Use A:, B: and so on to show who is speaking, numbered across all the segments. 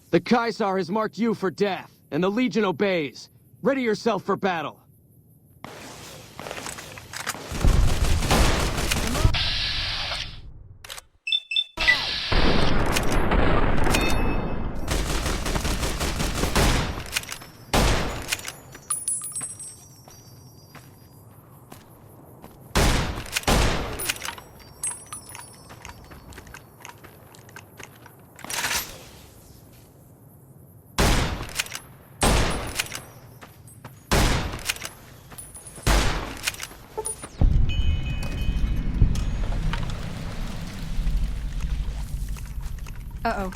A: The Caesar has marked you for death, and the Legion obeys. Ready yourself for battle.
B: Uh-oh.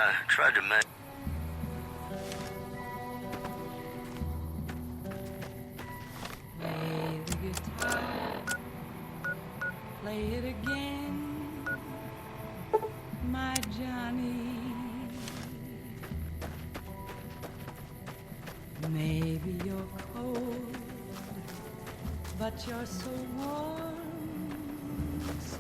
B: I tried to mention.
C: Play the guitar, play it again, my Johnny. Maybe you're cold, but you're so warm inside.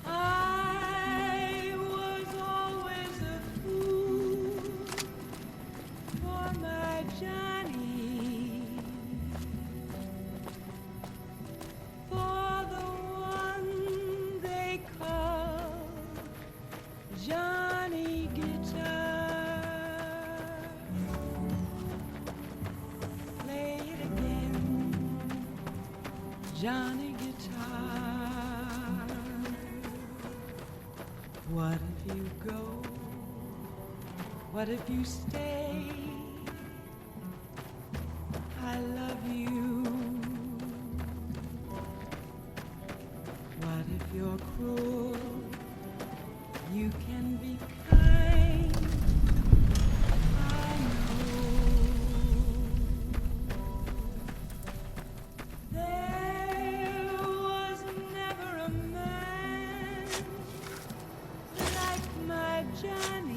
C: I was always a fool for my Johnny, for the one they call Johnny Guitar. Play it again, Johnny Guitar. What if you go? What if you stay? I love you. What if you're cruel? You can be kind. I know. There was never a man like my Johnny.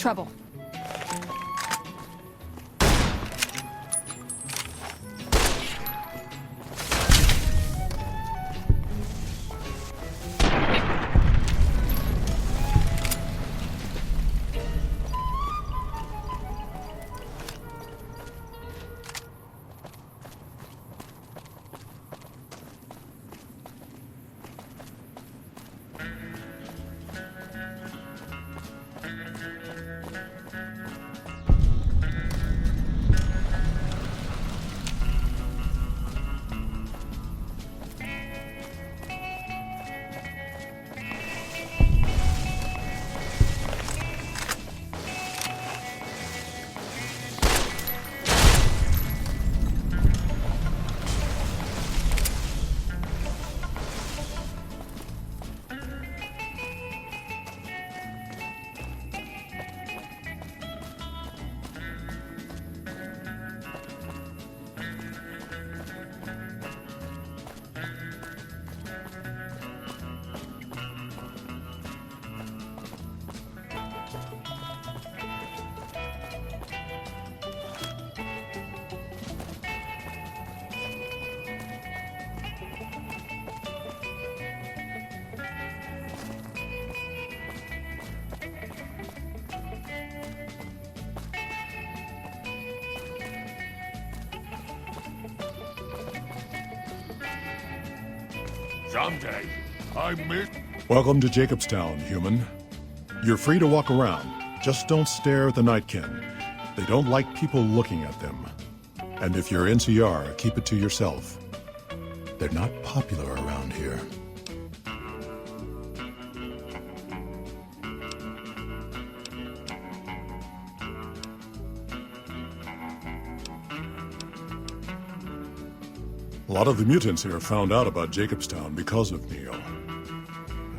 B: trouble.
D: Someday, I miss...
E: Welcome to Jacobstown, human. You're free to walk around. Just don't stare at the Nightkin. They don't like people looking at them. And if you're NCR, keep it to yourself. They're not popular around here. A lot of the mutants here found out about Jacobstown because of Neo.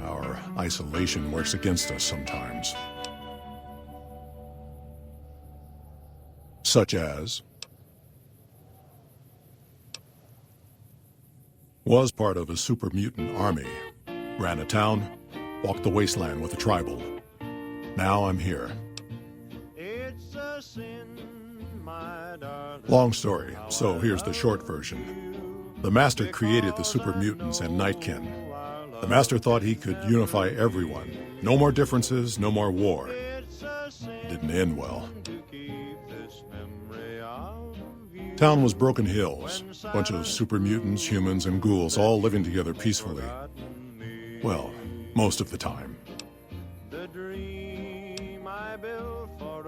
E: Our isolation works against us sometimes. Such as... was part of a super mutant army. Ran a town, walked the wasteland with a tribal. Now I'm here.
F: It's a sin, my darling.
E: Long story, so here's the short version. The Master created the super mutants and Nightkin. The Master thought he could unify everyone. No more differences, no more war. Didn't end well. Town was Broken Hills. Bunch of super mutants, humans, and ghouls all living together peacefully. Well, most of the time.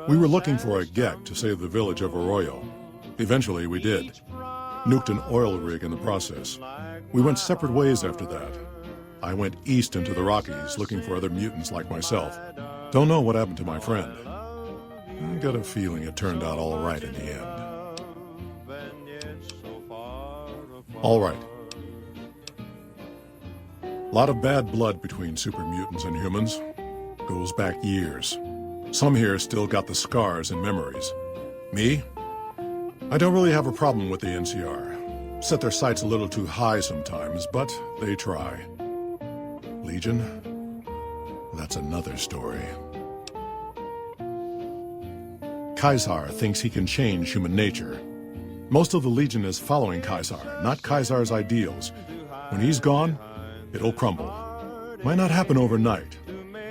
E: We were looking for a Gek to save the village of Arroyo. Eventually, we did. Nuked an oil rig in the process. We went separate ways after that. I went east into the Rockies looking for other mutants like myself. Don't know what happened to my friend. I got a feeling it turned out all right in the end. All right. A lot of bad blood between super mutants and humans. Goes back years. Some here still got the scars and memories. Me? I don't really have a problem with the NCR. Set their sights a little too high sometimes, but they try. Legion? That's another story. Caesar thinks he can change human nature. Most of the Legion is following Caesar, not Caesar's ideals. When he's gone, it'll crumble. Might not happen overnight.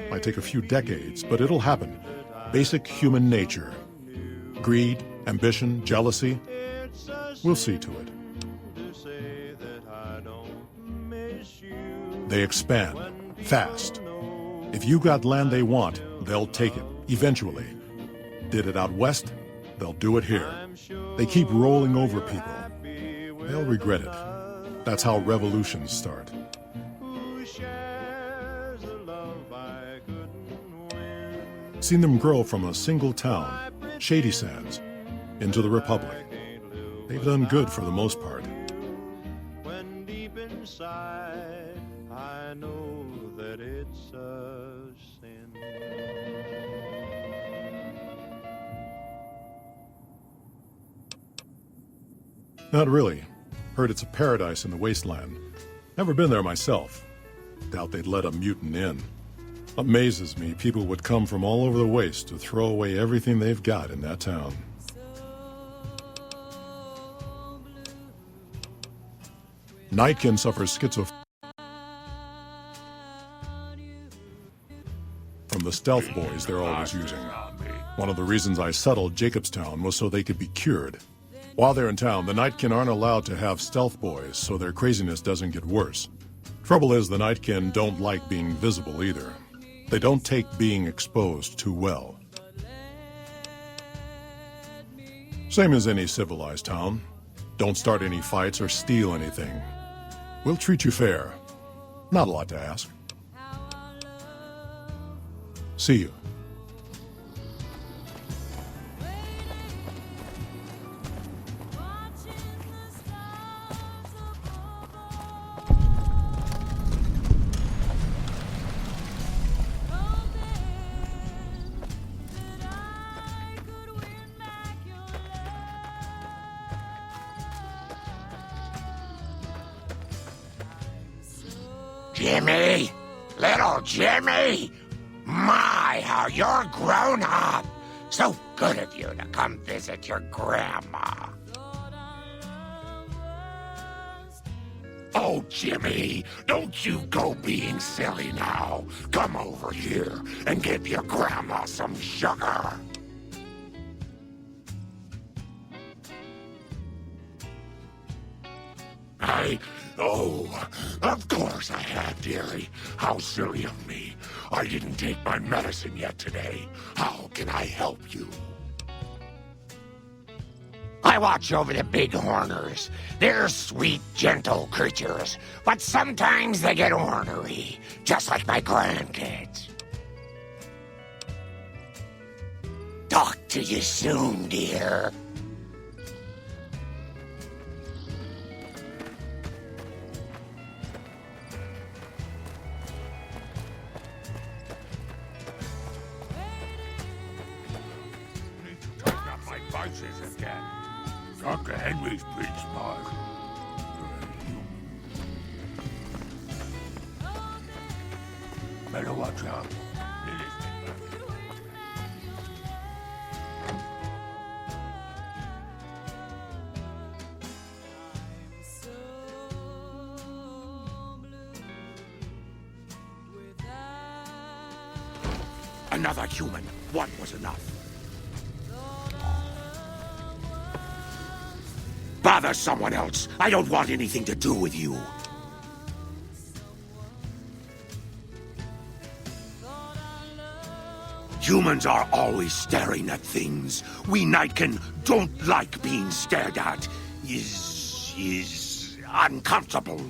E: Might take a few decades, but it'll happen. Basic human nature. Greed, ambition, jealousy. We'll see to it. They expand, fast. If you got land they want, they'll take it, eventually. Did it out west, they'll do it here. They keep rolling over people. They'll regret it. That's how revolutions start. Seen them grow from a single town, Shady Sands, into the Republic. They've done good for the most part.
F: When deep inside, I know that it's a sin.
E: Not really. Heard it's a paradise in the wasteland. Never been there myself. Doubt they'd let a mutant in. Amazes me people would come from all over the waste to throw away everything they've got in that town. Nightkin suffers schizophrenia from the stealth boys they're always using. One of the reasons I settled Jacobstown was so they could be cured. While they're in town, the Nightkin aren't allowed to have stealth boys, so their craziness doesn't get worse. Trouble is, the Nightkin don't like being visible either. They don't take being exposed too well. Same as any civilized town. Don't start any fights or steal anything. We'll treat you fair. Not a lot to ask. See you.
B: Jimmy! Little Jimmy! My, how you're grown up! So good of you to come visit your grandma. Oh, Jimmy, don't you go being silly now. Come over here and give your grandma some sugar. Oh, of course I have, dearie. How silly of me. I didn't take my medicine yet today. How can I help you? I watch over the bighorners. They're sweet, gentle creatures, but sometimes they get ornery, just like my grandkids. Talk to you soon, dear. Again. Dr. Henry's pretty smart. Better watch out. Another human. One was enough. Bother someone else. I don't want anything to do with you. Humans are always staring at things. We Nightkin don't like being stared at. Is uncomfortable.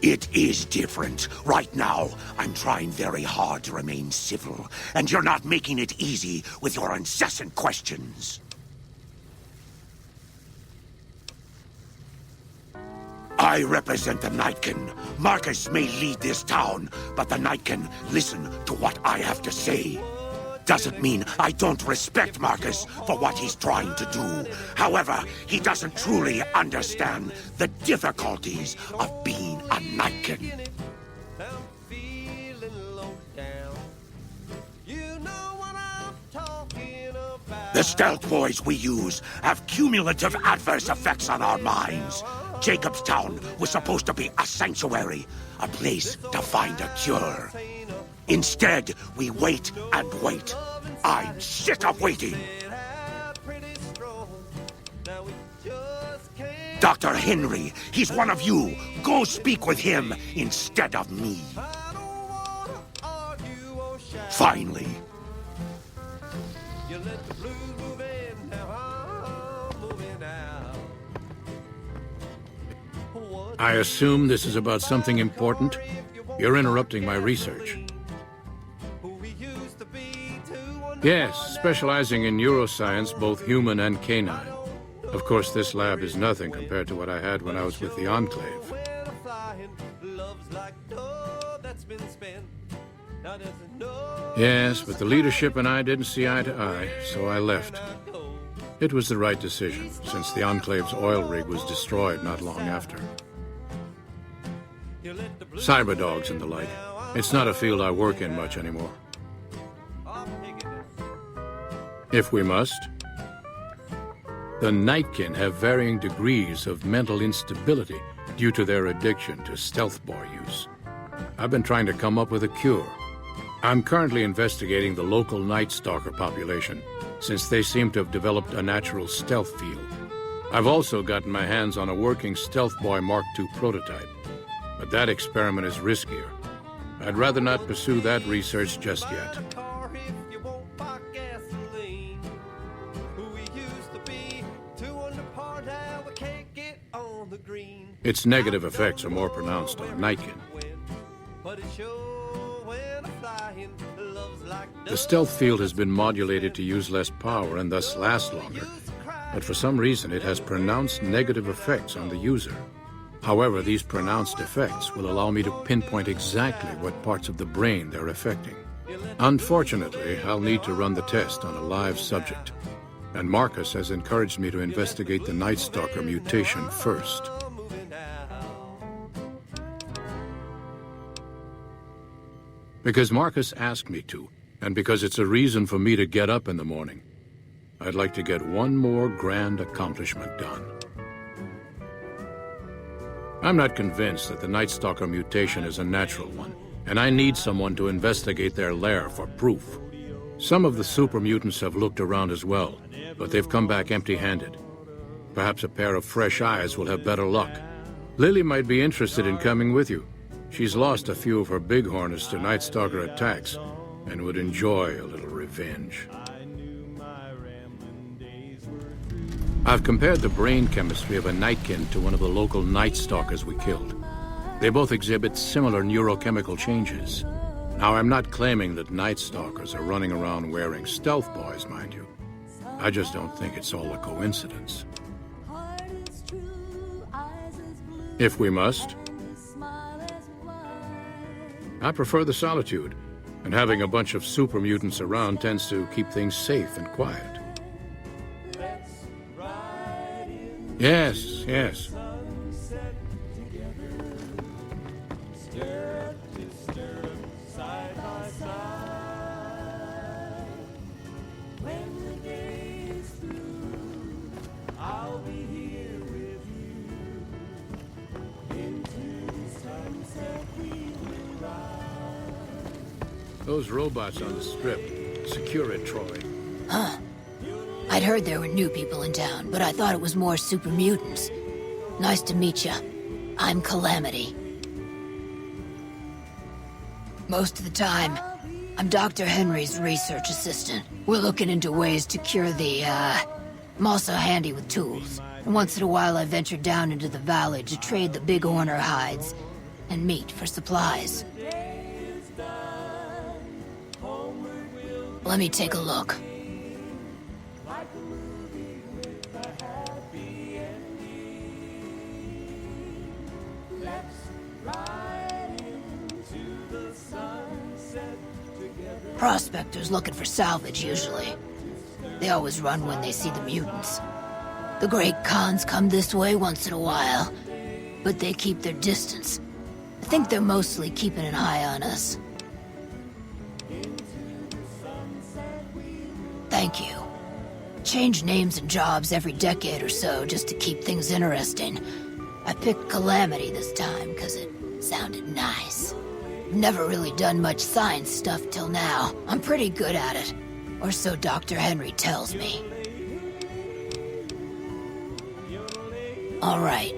B: It is different. Right now, I'm trying very hard to remain civil, and you're not making it easy with your incessant questions. I represent the Nightkin. Marcus may lead this town, but the Nightkin listen to what I have to say. Doesn't mean I don't respect Marcus for what he's trying to do. However, he doesn't truly understand the difficulties of being a Nightkin. The stealth boys we use have cumulative adverse effects on our minds. Jacobstown was supposed to be a sanctuary, a place to find a cure. Instead, we wait and wait. I'm sick of waiting. Dr. Henry, he's one of you. Go speak with him instead of me. Finally.
G: I assume this is about something important? You're interrupting my research. Yes, specializing in neuroscience, both human and canine. Of course, this lab is nothing compared to what I had when I was with the Enclave. Yes, but the leadership and I didn't see eye to eye, so I left. It was the right decision, since the Enclave's oil rig was destroyed not long after. Cyberdogs and the like. It's not a field I work in much anymore. If we must. The Nightkin have varying degrees of mental instability due to their addiction to stealth boy use. I've been trying to come up with a cure. I'm currently investigating the local Night Stalker population, since they seem to have developed a natural stealth field. I've also gotten my hands on a working Stealth Boy Mark II prototype, but that experiment is riskier. I'd rather not pursue that research just yet. Its negative effects are more pronounced on Nightkin. The stealth field has been modulated to use less power and thus last longer, but for some reason it has pronounced negative effects on the user. However, these pronounced effects will allow me to pinpoint exactly what parts of the brain they're affecting. Unfortunately, I'll need to run the test on a live subject, and Marcus has encouraged me to investigate the Night Stalker mutation first. Because Marcus asked me to, and because it's a reason for me to get up in the morning. I'd like to get one more grand accomplishment done. I'm not convinced that the Night Stalker mutation is a natural one, and I need someone to investigate their lair for proof. Some of the super mutants have looked around as well, but they've come back empty-handed. Perhaps a pair of fresh eyes will have better luck. Lily might be interested in coming with you. She's lost a few of her bighorners to Night Stalker attacks, and would enjoy a little revenge. I've compared the brain chemistry of a Nightkin to one of the local Night Stalkers we killed. They both exhibit similar neurochemical changes. Now, I'm not claiming that Night Stalkers are running around wearing stealth boys, mind you. I just don't think it's all a coincidence. If we must. I prefer the solitude, and having a bunch of super mutants around tends to keep things safe and quiet. Yes, yes. Those robots on the strip. Secure it, Troy.
H: Huh. I'd heard there were new people in town, but I thought it was more super mutants. Nice to meet ya. I'm Calamity. Most of the time, I'm Dr. Henry's research assistant. We're looking into ways to cure the, I'm also handy with tools. And once in a while I venture down into the valley to trade the bighorner hides and meat for supplies. Let me take a look. Prospectors looking for salvage, usually. They always run when they see the mutants. The Great Khans come this way once in a while, but they keep their distance. I think they're mostly keeping an eye on us. Thank you. Change names and jobs every decade or so just to keep things interesting. I picked Calamity this time because it sounded nice. I've never really done much science stuff till now. I'm pretty good at it. Or so Dr. Henry tells me. All right.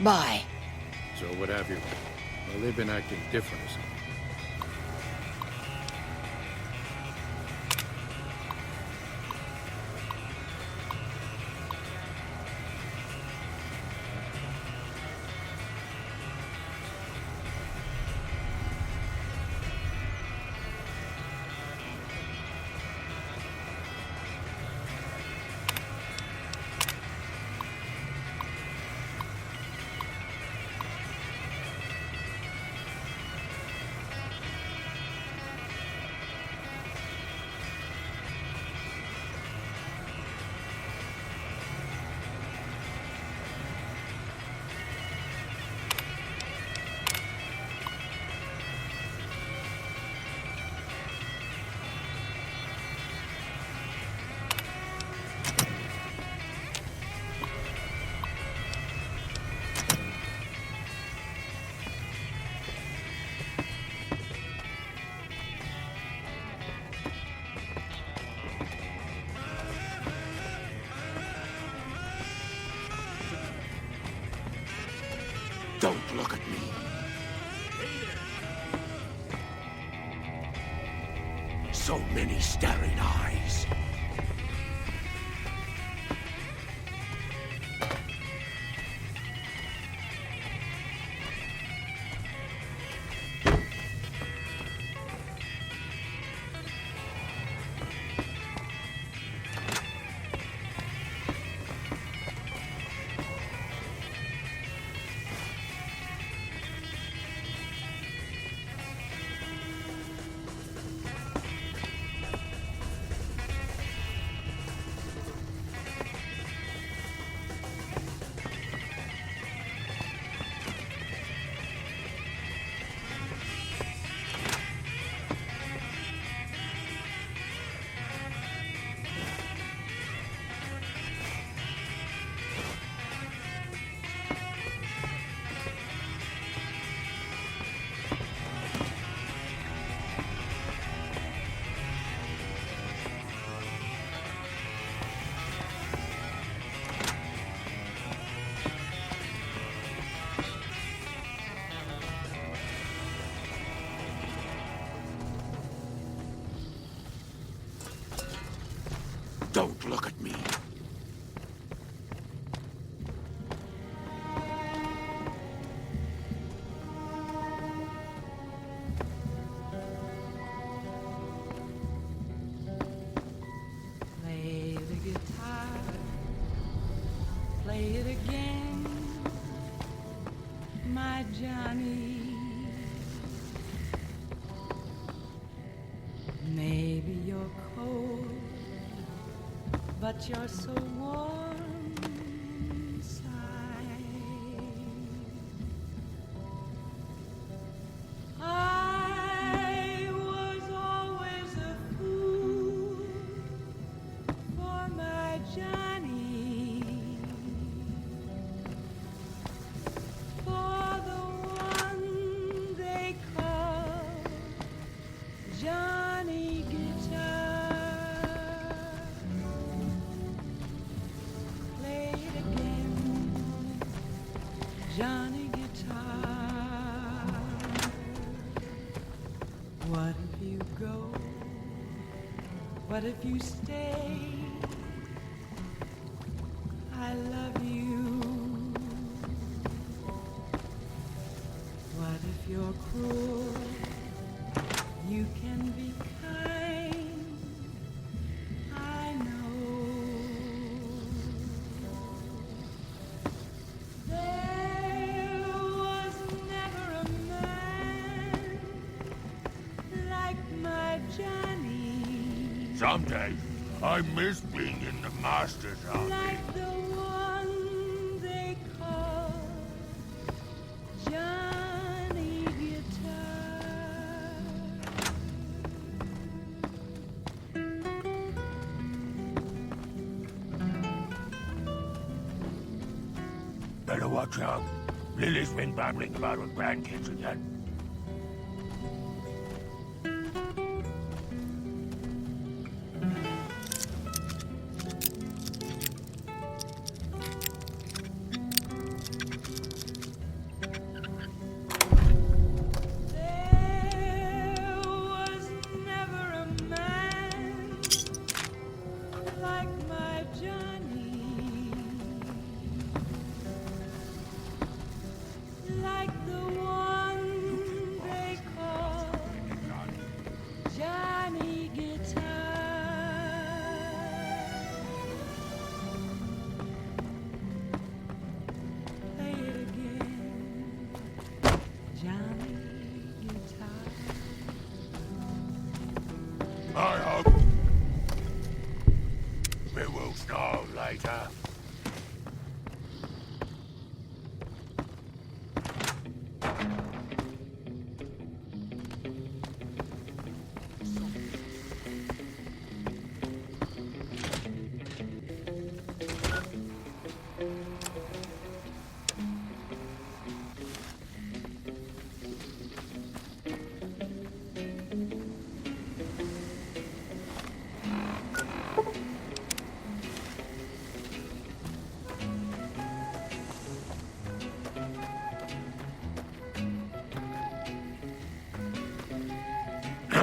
H: Bye.
G: So what have you? Well, they've been acting different.
B: Don't look at me. So many staring eyes. Don't look at me.
C: Play the guitar, play it again, my Johnny. Maybe you're cold, but you're so warm inside. I was always a fool for my Johnny, for the one they call Johnny Guitar. Play it again, Johnny Guitar. What if you go? What if you stay? I love you. What if you're cruel? You can be kind. I know. There was never a man like my Johnny,
D: Someday, I miss being in the Master's army.
C: like the one they call Johnny Guitar.
D: Better watch out. Lily's been babbling about her grandkids again.
C: There was never a man like my Johnny, like the one they call Johnny Guitar. Play it again, Johnny Guitar.
D: I hope we will know later.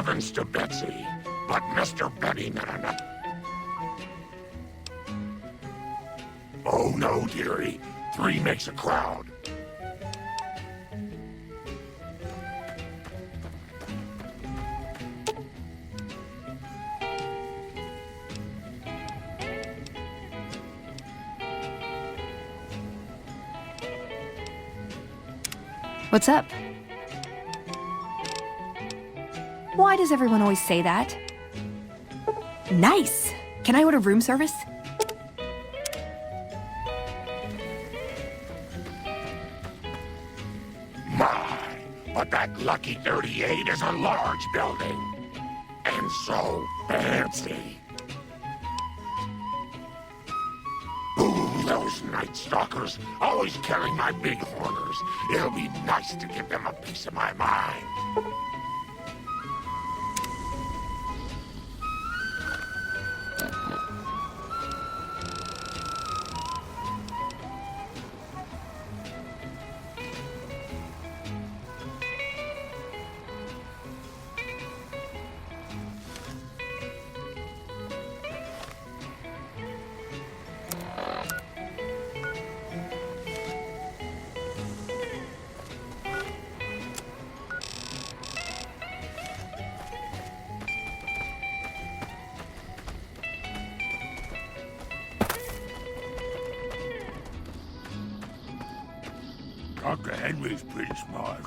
D: heavens to Betsy, but Mr. Benny Nana. Oh no, dearie. 3 makes a crowd.
I: What's up? Why does everyone always say that? Nice! Can I order room service?
D: My, but that lucky 38 is a large building. And so fancy. Ooh, those Night Stalkers, always killing my big horners. It'll be nice to give them a piece of my mind. Dr. Henry's pretty smart.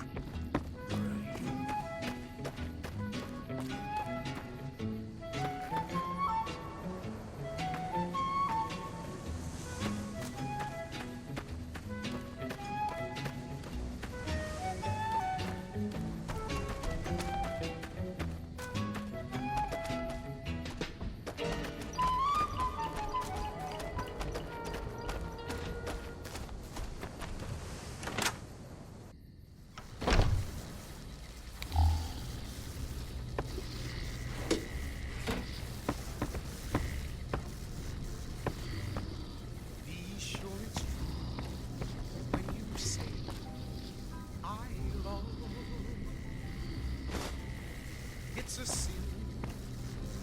J: It's a sin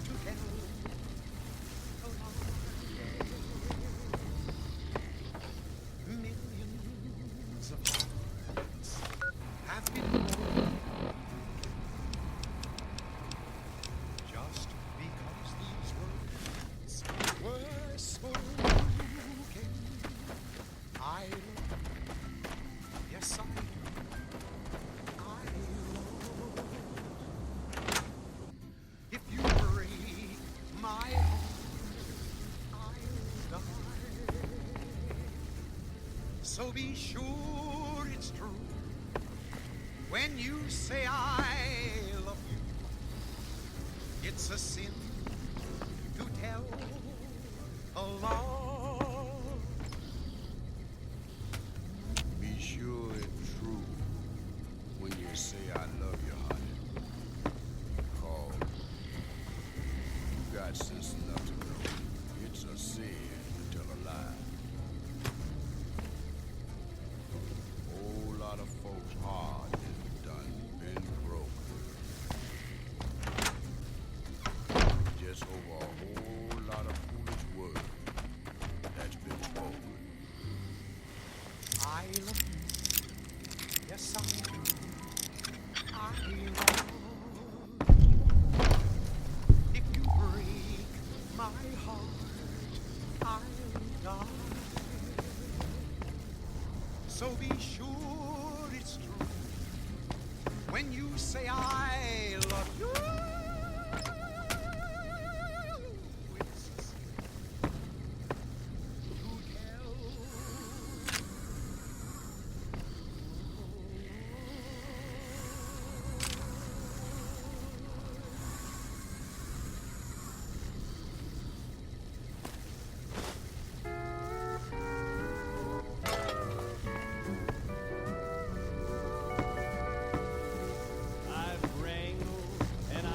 J: to tell a lie. Millions of hearts have been broken just because these words were spoken. I yes, I if you break my heart, I'll die. So be sure it's true when you say I love you. It's a sin to tell a lie.
K: Be sure it's true when you say I love you, honey. Call. You got sense enough to know it's a sin to tell a lie. Whole lot of folks' heart has done been broken. Just over a whole lot of foolish words that's been spoken.
J: I love you. Yes, I do. I love you. If you break my heart, I'll die. So be sure it's true when you say I love you. It's a sin to tell.
F: I've wrangled and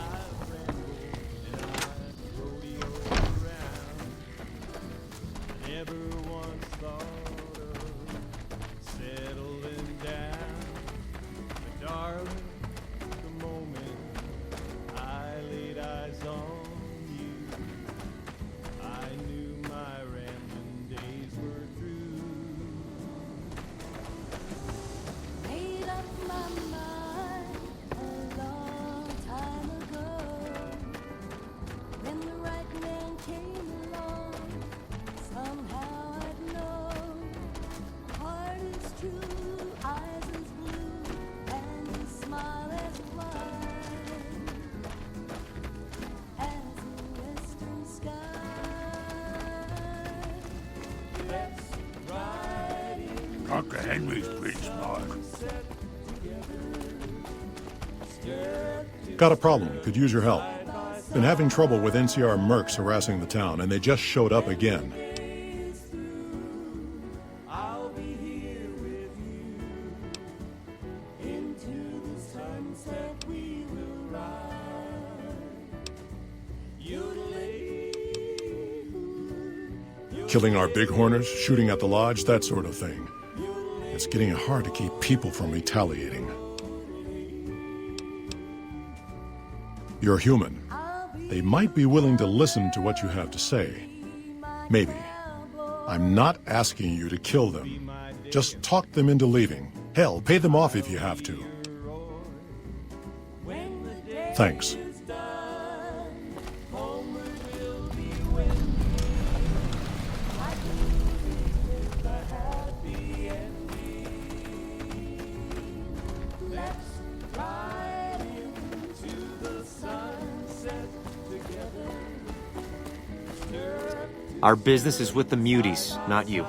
E: Got a problem. Could use your help. Been having trouble with NCR mercs harassing the town, and they just showed up again. Killing our bighorners, shooting at the lodge, that sort of thing. It's getting hard to keep people from retaliating. You're human. They might be willing to listen to what you have to say. Maybe. I'm not asking you to kill them. Just talk them into leaving. Hell, pay them off if you have to. Thanks.
L: Our business is with the muties, not you.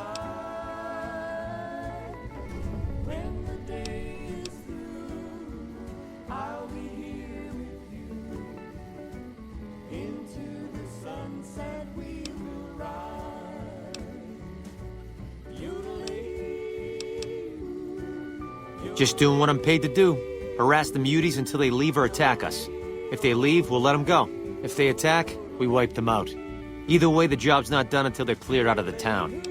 L: Just doing what I'm paid to do. Harass the muties until they leave or attack us. If they leave, we'll let them go. If they attack, we wipe them out. Either way, the job's not done until they're cleared out of the town.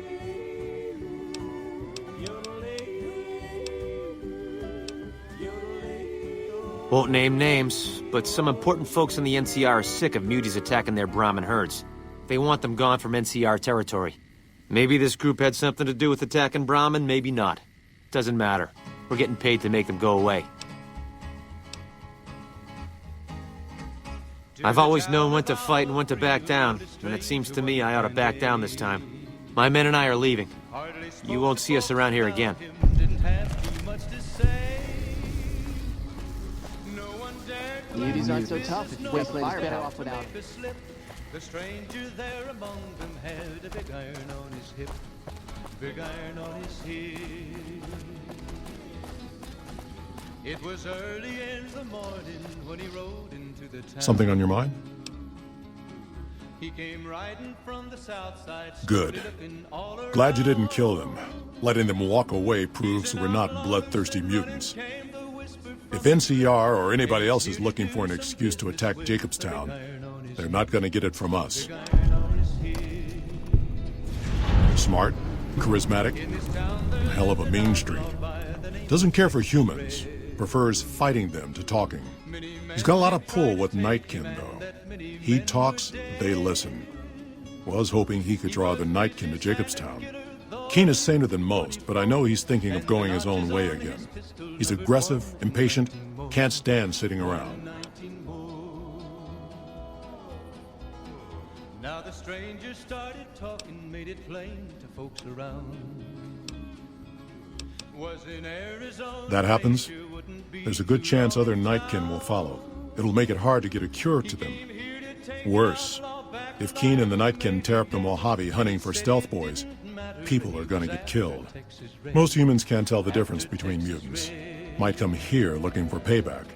L: Won't name names, but some important folks in the NCR are sick of muties attacking their Brahmin herds. They want them gone from NCR territory. Maybe this group had something to do with attacking Brahmin, maybe not. Doesn't matter. We're getting paid to make them go away. I've always known when to fight and when to back down, and it seems to me I ought to back down this time. My men and I are leaving. You won't see us around here again.
A: Muties aren't so tough if you waste firepower off without.
F: The stranger there among them had a big iron on his hip, big iron on his hip. It was early in the morning when he rode into the town.
E: Something on your mind?
F: He came riding from the south side.
E: Good. Glad you didn't kill them. Letting them walk away proves we're not bloodthirsty mutants. If NCR or anybody else is looking for an excuse to attack Jacobstown, they're not going to get it from us. Smart, charismatic, and a hell of a mean streak. Doesn't care for humans. Prefers fighting them to talking. He's got a lot of pull with Nightkin, though. He talks, they listen. Was hoping he could draw the Nightkin to Jacobstown. Keen is saner than most, but I know he's thinking of going his own way again. He's aggressive, impatient, can't stand sitting around.
F: Now the stranger started talking, made it plain to folks around. Was in Arizona.
E: That happens, there's a good chance other Nightkin will follow. It'll make it hard to get a cure to them. Worse, if Keen and the Nightkin tear up the Mojave hunting for stealth boys, people are gonna get killed. Most humans can't tell the difference between mutants. Might come here looking for payback.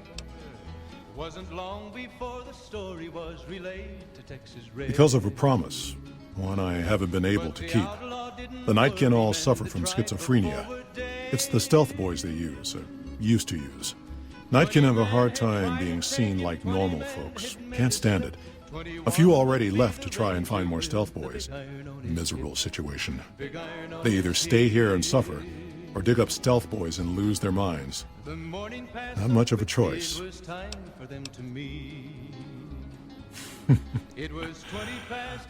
F: Wasn't long before the story was relayed to Texas Red.
E: Because of a promise, one I haven't been able to keep. The Nightkin all suffer from schizophrenia. It's the stealth boys they use, or used to use. Nightkin have a hard time being seen like normal folks. Can't stand it. A few already left to try and find more stealth boys. Miserable situation. They either stay here and suffer, or dig up stealth boys and lose their minds. Not much of a choice.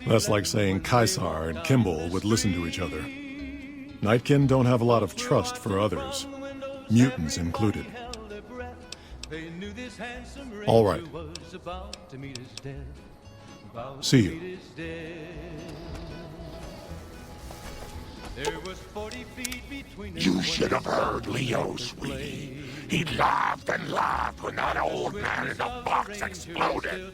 E: That's like saying Caesar and Kimball would listen to each other. Nightkin don't have a lot of trust for others, mutants included. All right. See you.
D: You should have heard Leo, sweetie. He laughed and laughed when that old man in the box exploded.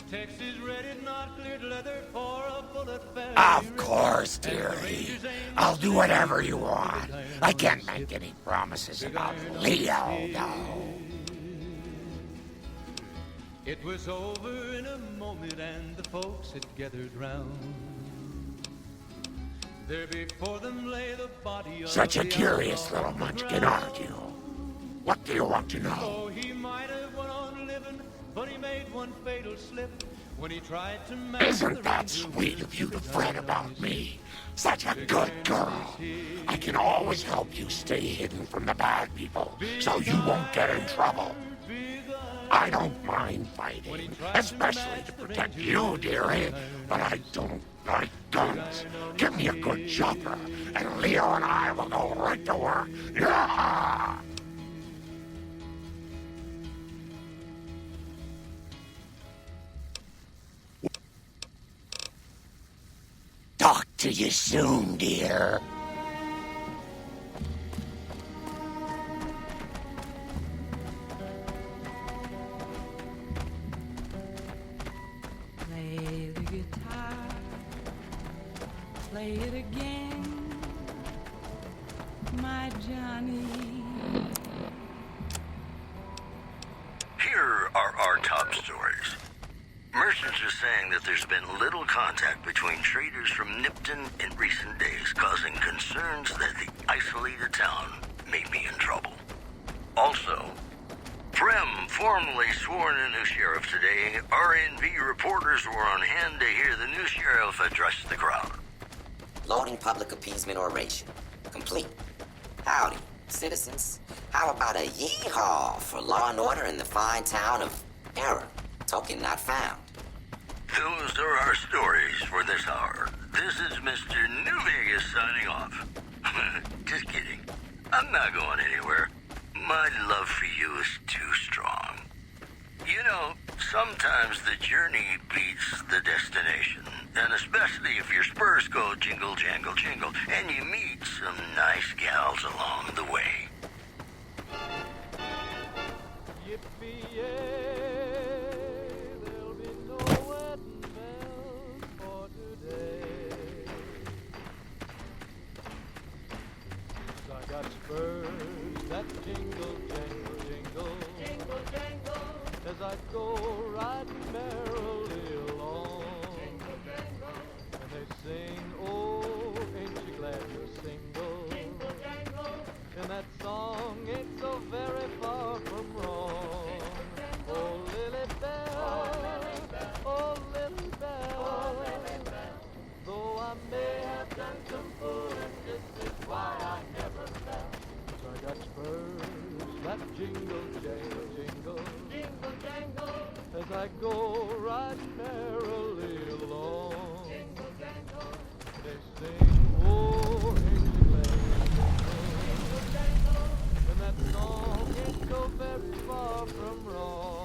F: Texas red, not cleared leather for a bullet fairy.
D: Of course, dearie. I'll do whatever you want. I can't make any promises about Leo, though.
F: It was over in a moment and the folks had gathered round. There before them lay the body of
D: Such a
F: the
D: curious
F: outlaw
D: little munchkin, aren't you? What do you want to know?
F: Oh, he might have went on living, but he made one fatal slip when he tried to match
D: Isn't
F: the
D: that
F: ranger
D: sweet
F: with
D: of you to
F: his
D: fret
F: iron
D: about
F: on his
D: me? Such a good girl. I can always help you stay hidden from the bad people, so you won't get in trouble. I don't mind fighting, especially to protect you, dearie, but I don't like guns. Give me a good chopper, and Leo and I will go right to work. Yeah! Talk to you soon, dear.
C: Play the guitar, play it again, my Johnny.
M: Here are our top stories. Merchants are saying that there's been little contact between traders from Nipton in recent days, causing concerns that the isolated town may be in trouble. Also, Prem formally sworn a new sheriff today. RNV reporters were on hand to hear the new sheriff address the crowd.
N: Loading public appeasement oration. Complete. Howdy, citizens. How about a yeehaw for law and order in the fine town of Error? Token not found.
M: Those are our stories for this hour. This is Mr. New Vegas signing off. Just kidding. I'm not going anywhere. My love for you is too strong. You know, sometimes the journey beats the destination. And especially if your spurs go jingle, jangle, jingle, and you meet some nice gals along the way.
F: Got spurs that jingle, jangle, jingle, jingle, jangle, as I go riding merrily along. Jingle, jangle, and they sing, oh, ain't you glad you're single? Jingle, jangle, and that song ain't so very far from wrong. Oh, Lily Bell, oh, Lily Bell, oh, Lily Bell, though I may have done some foolish, this is why I never fell. I got spurs that jingle, jangle, jingle, jingle, jangle, as I go riding merrily along. Jingle, jangle, they sing, oh, ain't you glad? Jingle, jangle, and that song ain't so very far from wrong.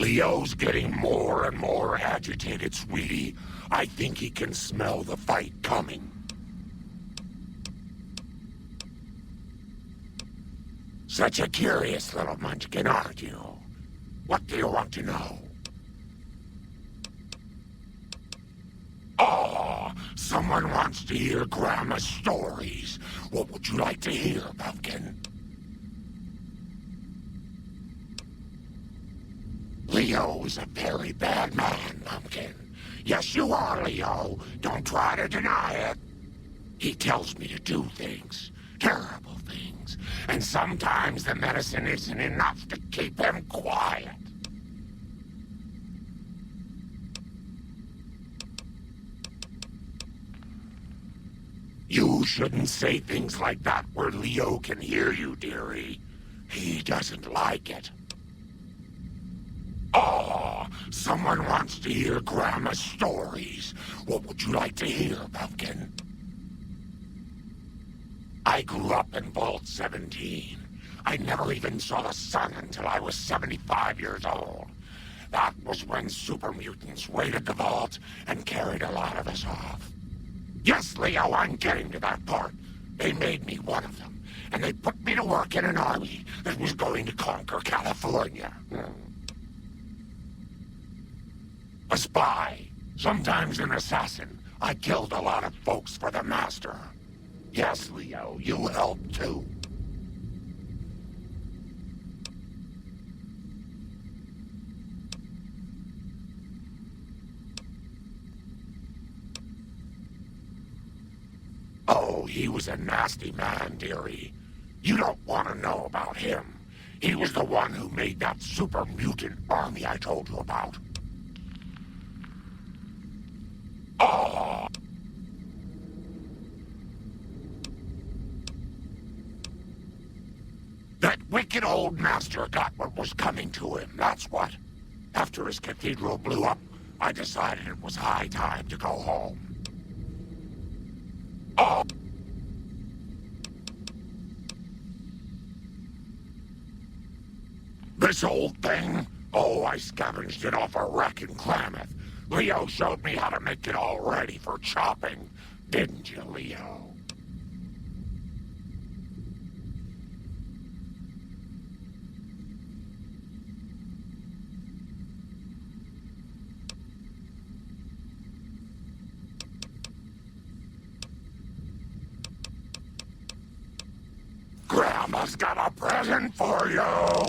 D: Leo's getting more and more agitated, sweetie. I think he can smell the fight coming. Such a curious little munchkin, aren't you? What do you want to know? Oh, someone wants to hear Grandma's stories. What would you like to hear, Pumpkin? Leo is a very bad man, Pumpkin. Yes, you are, Leo. Don't try to deny it. He tells me to do things, terrible things, and sometimes the medicine isn't enough to keep him quiet. You shouldn't say things like that where Leo can hear you, dearie. He doesn't like it. Oh, someone wants to hear Grandma's stories. What would you like to hear, Pumpkin? I grew up in Vault 17. I never even saw the sun until I was 75 years old. That was when super mutants raided the vault and carried a lot of us off. Yes, Leo, I'm getting to that part. They made me one of them, and they put me to work in an army that was going to conquer California. A spy, sometimes an assassin. I killed a lot of folks for the Master. Yes, Leo, you helped too. Oh, he was a nasty man, dearie. You don't want to know about him. He was the one who made that super mutant army I told you about. Oh! That wicked old master got what was coming to him, that's what. After his cathedral blew up, I decided it was high time to go home. Oh! This old thing? Oh, I scavenged it off a wreck in Klamath. Leo showed me how to make it all ready for chopping. Didn't you, Leo? Grandma's got a present for you!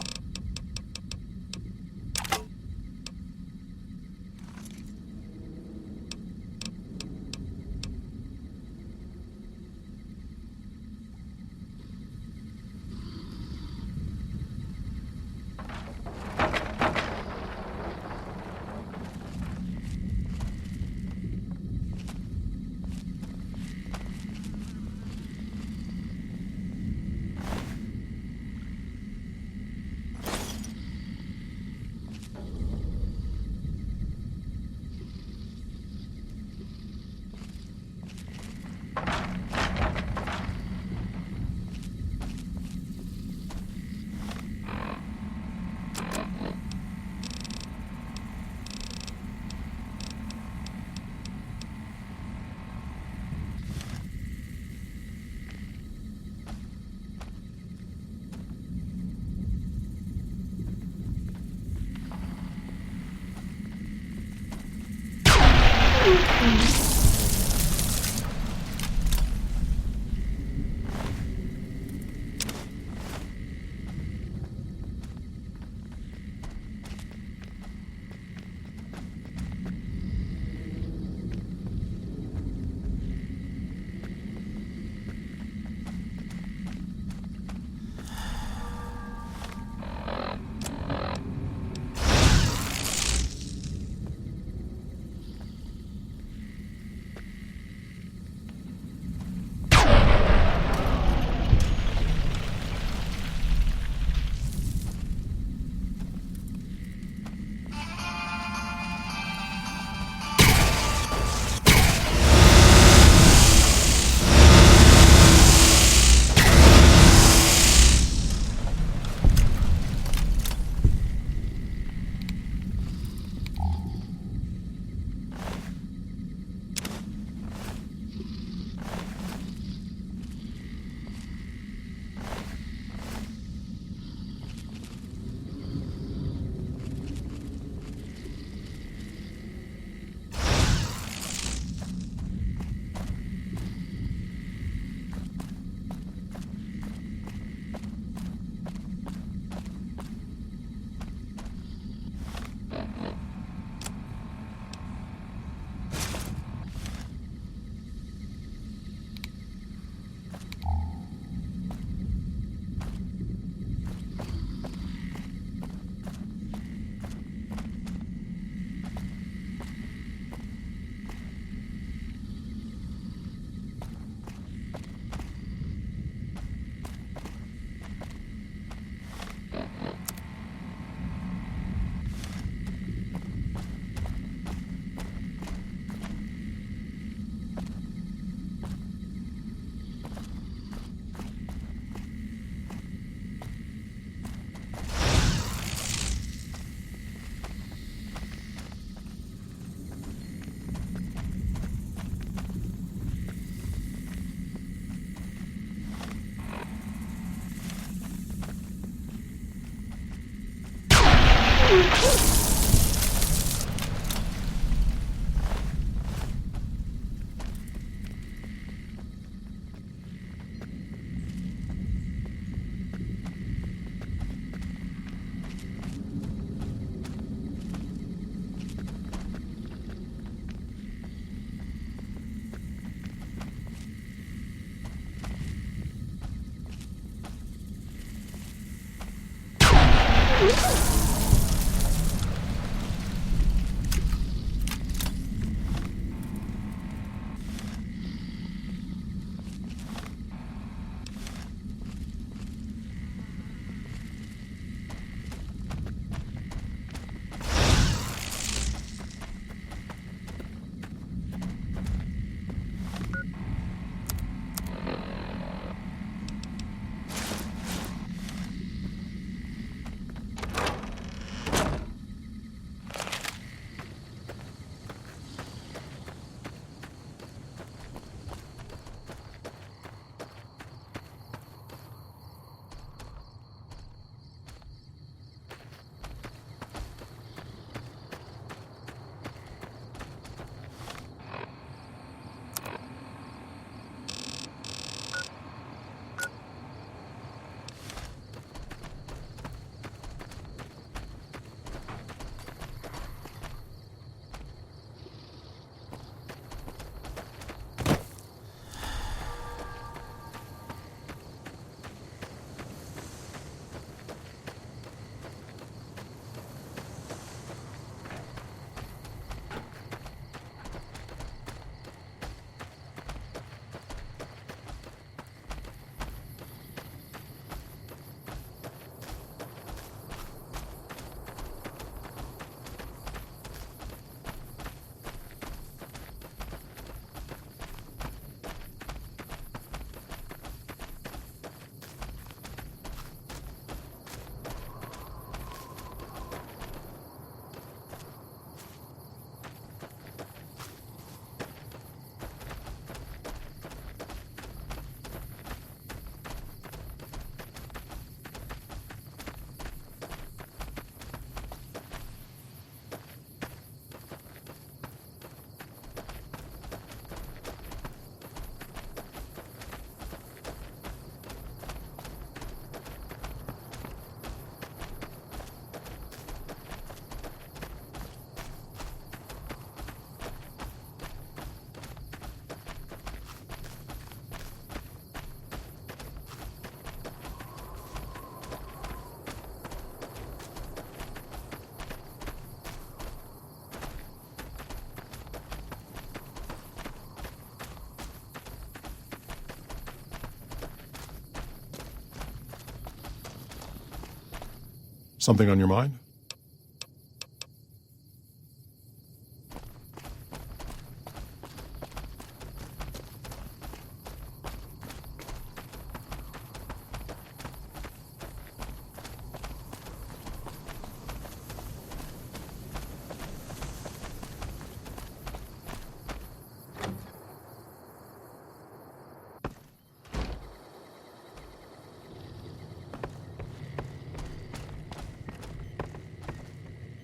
E: Something on your mind?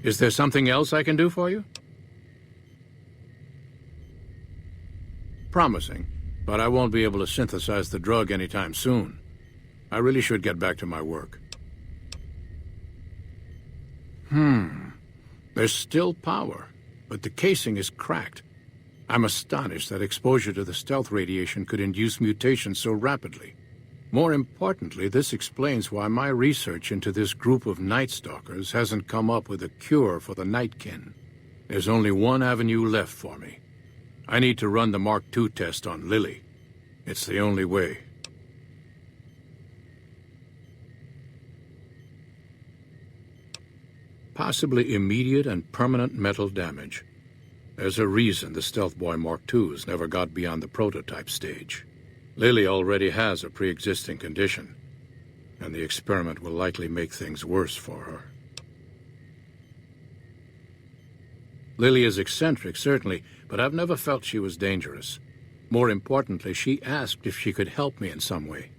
G: Is there something else I can do for you? Promising, but I won't be able to synthesize the drug anytime soon. I really should get back to my work. There's still power, but the casing is cracked. I'm astonished that exposure to the stealth radiation could induce mutations so rapidly. More importantly, this explains why my research into this group of Night Stalkers hasn't come up with a cure for the Nightkin. There's only one avenue left for me. I need to run the Mark II test on Lily. It's the only way. Possibly immediate and permanent mental damage. There's a reason the Stealth Boy Mark IIs never got beyond the prototype stage. Lily already has a pre-existing condition, and the experiment will likely make things worse for her. Lily is eccentric, certainly, but I've never felt she was dangerous. More importantly, she asked if she could help me in some way.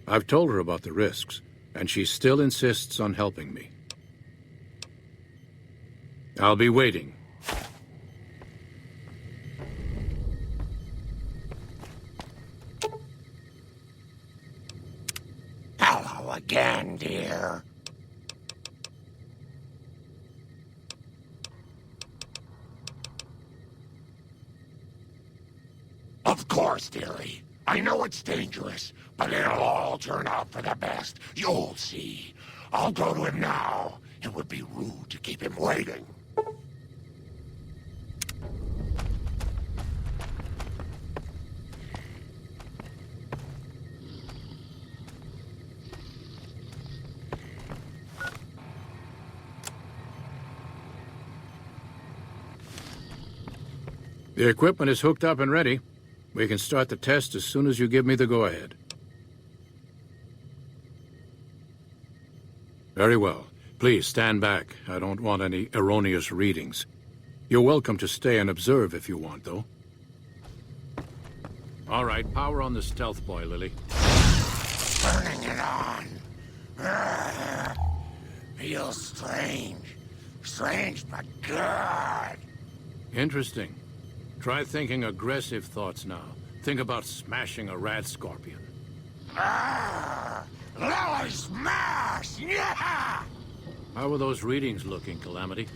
G: I've told her about the risks, and she still insists on helping me. I'll be waiting.
D: Hello again, dear. Of course, dearie. I know it's dangerous, but it'll all turn out for the best. You'll see. I'll go to him now. It would be rude to keep him waiting.
G: The equipment is hooked up and ready. We can start the test as soon as you give me the go-ahead. Very well. Please stand back. I don't want any erroneous readings. You're welcome to stay and observe if you want, though. All right, power on the stealth boy, Lily.
D: Turning it on. Feels strange. Strange, but good.
G: Interesting. Try thinking aggressive thoughts now. Think about smashing a rat scorpion.
D: Lily smash! Yeah!
G: How are those readings looking, Calamity?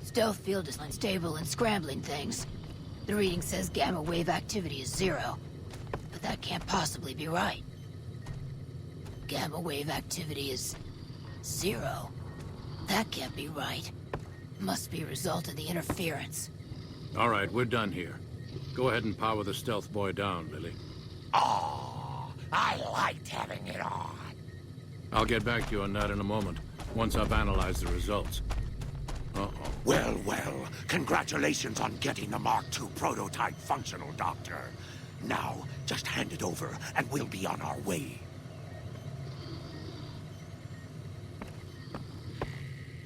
H: Stealth field is unstable and scrambling things. The reading says gamma wave activity is 0. But that can't possibly be right. Gamma wave activity is 0. That can't be right. Must be a result of the interference.
G: All right, we're done here. Go ahead and power the stealth boy down, Lily.
D: Oh, I liked having it on.
G: I'll get back to you on that in a moment, once I've analyzed the results. Uh-oh.
B: Well, well, congratulations on getting the Mark II prototype functional, Doctor. Now, just hand it over, and we'll be on our way.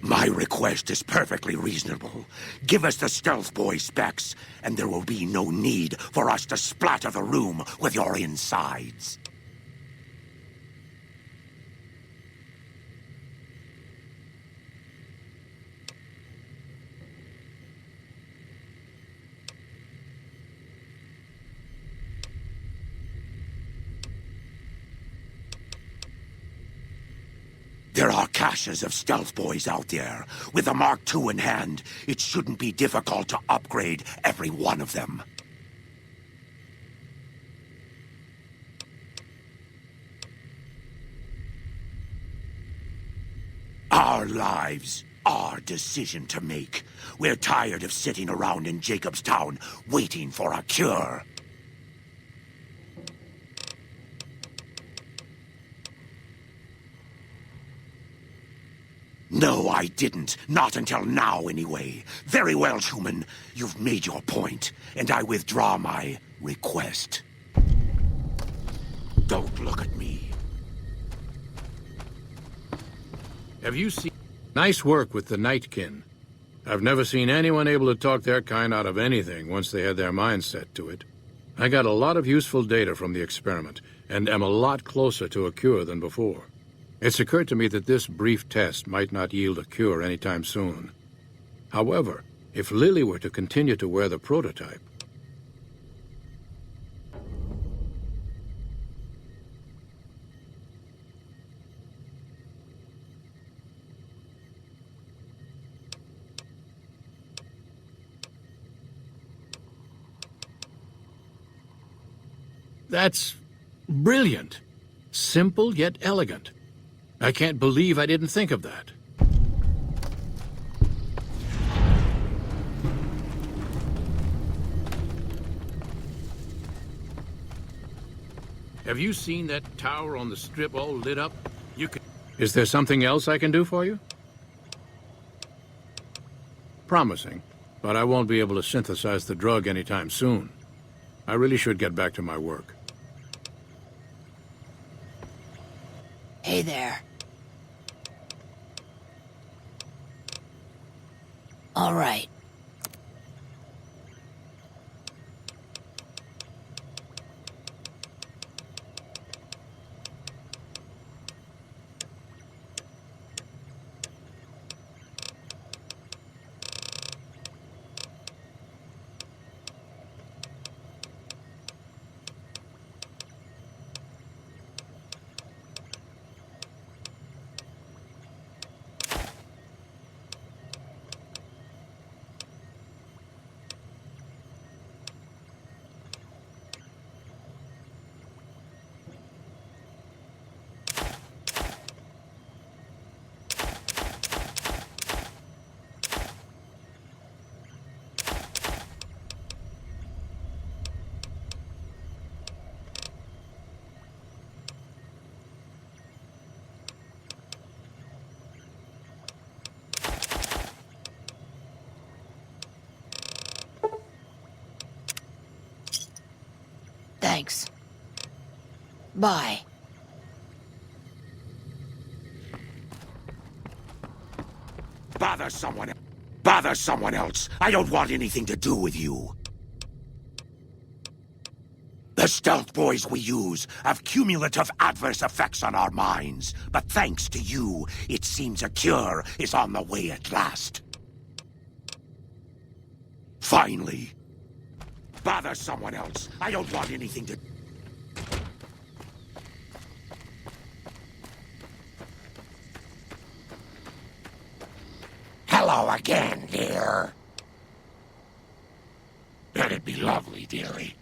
B: My request is perfectly reasonable. Give us the stealth boy specs, and there will be no need for us to splatter the room with your insides. There are caches of stealth boys out there. With the Mark II in hand, it shouldn't be difficult to upgrade every one of them. Our lives, our decision to make. We're tired of sitting around in Jacobstown waiting for a cure. No, I didn't. Not until now, anyway. Very well, human. You've made your point, and I withdraw my request. Don't look at me.
G: Have you seen... Nice work with the Nightkin. I've never seen anyone able to talk their kind out of anything once they had their mind set to it. I got a lot of useful data from the experiment, and am a lot closer to a cure than before. It's occurred to me that this brief test might not yield a cure anytime soon. However, if Lily were to continue to wear the prototype... That's brilliant. Simple yet elegant. I can't believe I didn't think of that. Have you seen that tower on the strip all lit up? You can... Is there something else I can do for you? Promising, but I won't be able to synthesize the drug anytime soon. I really should get back to my work.
H: Hey there. All right. Bye.
B: Bother someone else. Bother someone else. I don't want anything to do with you. The stealth boys we use have cumulative adverse effects on our minds, but thanks to you, it seems a cure is on the way at last. Finally. Bother someone else. I don't want anything to...
D: Hello again, dear. That'd be lovely, dearie.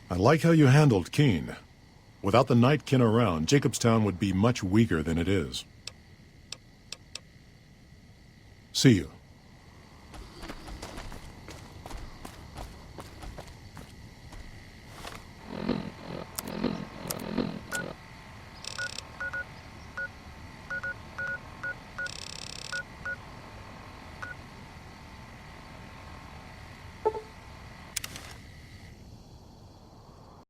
E: I like how you handled Keen. Without the Nightkin around, Jacobstown would be much weaker than it is. See you.